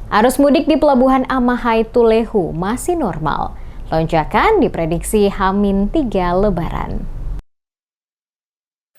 Arus mudik di Pelabuhan Amahai Tulehu masih normal. Lonjakan diprediksi H-3 Lebaran.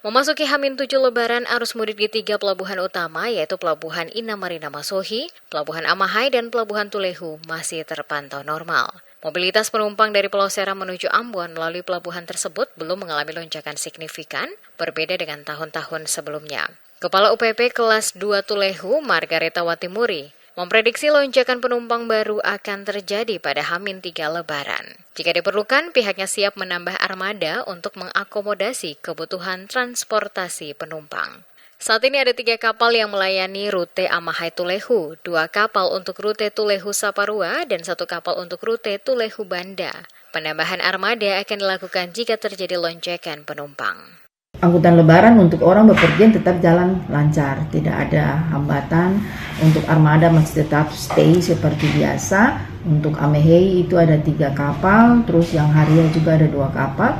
Memasuki H-7 Lebaran, arus mudik di 3 pelabuhan utama yaitu Pelabuhan Inamariya Masohi, Pelabuhan Amahai, dan Pelabuhan Tulehu masih terpantau normal. Mobilitas penumpang dari Pulau Seram menuju Ambon melalui pelabuhan tersebut belum mengalami lonjakan signifikan, berbeda dengan tahun-tahun sebelumnya. Kepala UPP Kelas 2 Tulehu, Margareta Watimuri, memprediksi lonjakan penumpang baru akan terjadi pada H-3 Lebaran. Jika diperlukan, pihaknya siap menambah armada untuk mengakomodasi kebutuhan transportasi penumpang. Saat ini ada 3 kapal yang melayani rute Amahai Tulehu, 2 kapal untuk rute Tulehu Saparua, dan 1 kapal untuk rute Tulehu Banda. Penambahan armada akan dilakukan jika terjadi lonjakan penumpang. Angkutan lebaran untuk orang bepergian tetap jalan lancar, tidak ada hambatan. Untuk armada masih tetap stay seperti biasa. Untuk Amahai itu ada 3 kapal, terus yang harian juga ada 2 kapal.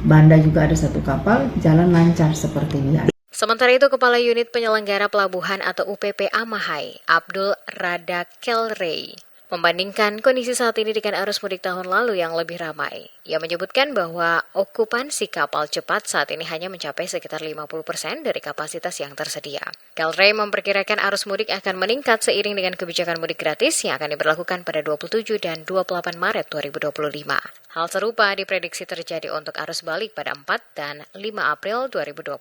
Banda juga ada 1 kapal, jalan lancar seperti biasa. Sementara itu, Kepala Unit Penyelenggara Pelabuhan atau UPP Amahai, Abdul Rada Kelrey, membandingkan kondisi saat ini dengan arus mudik tahun lalu yang lebih ramai. Ia menyebutkan bahwa okupansi kapal cepat saat ini hanya mencapai sekitar 50% dari kapasitas yang tersedia. Kelrey memperkirakan arus mudik akan meningkat seiring dengan kebijakan mudik gratis yang akan diberlakukan pada 27 dan 28 Maret 2025. Hal serupa diprediksi terjadi untuk arus balik pada 4 dan 5 April 2025.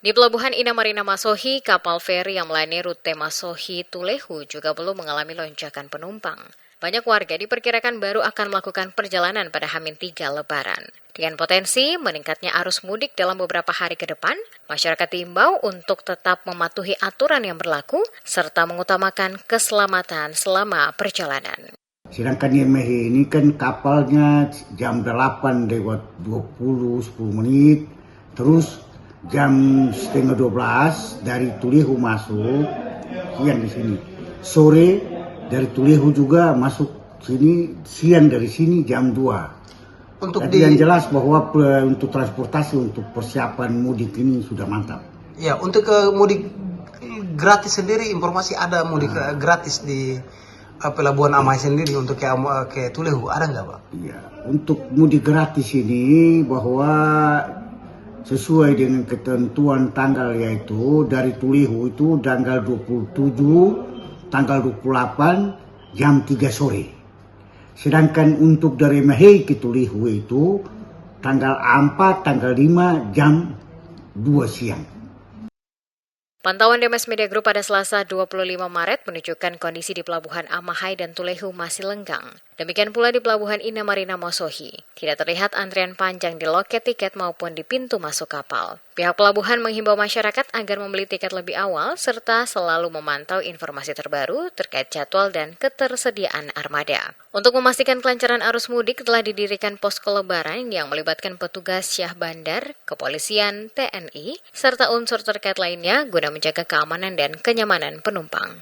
Di Pelabuhan Inamariya Masohi, kapal feri yang melayani rute Masohi Tulehu juga belum mengalami lonjakan penumpang. Banyak warga diperkirakan baru akan melakukan perjalanan pada H-3 Lebaran. Dengan potensi meningkatnya arus mudik dalam beberapa hari ke depan, masyarakat diimbau untuk tetap mematuhi aturan yang berlaku serta mengutamakan keselamatan selama perjalanan. Sedangkan Amahai ini kan kapalnya jam 8 lewat 10 menit, terus jam setengah 12 dari Tulehu masuk, siang di sini. Sore dari Tulehu juga masuk sini, siang dari sini jam 2. Jadi yang jelas bahwa untuk transportasi, untuk persiapan mudik ini sudah mantap. Ya, untuk mudik gratis sendiri, informasi ada mudik gratis di Pelabuhan Amahai sendiri untuk ke Tulehu, ada nggak Pak? Iya, untuk mudik gratis ini bahwa sesuai dengan ketentuan tanggal yaitu dari Tulehu itu tanggal 27, tanggal 28 jam 3 sore. Sedangkan untuk dari Amahai ke Tulehu itu tanggal 4, tanggal 5 jam 2 siang. Pantauan DMS Media Group pada Selasa 25 Maret menunjukkan kondisi di Pelabuhan Amahai dan Tulehu masih lenggang. Demikian pula di Pelabuhan Inamariya Masohi. Tidak terlihat antrian panjang di loket tiket maupun di pintu masuk kapal. Pihak pelabuhan menghimbau masyarakat agar membeli tiket lebih awal serta selalu memantau informasi terbaru terkait jadwal dan ketersediaan armada. Untuk memastikan kelancaran arus mudik telah didirikan posko lebaran yang melibatkan petugas Syah Bandar, kepolisian, TNI, serta unsur terkait lainnya guna menjaga keamanan dan kenyamanan penumpang.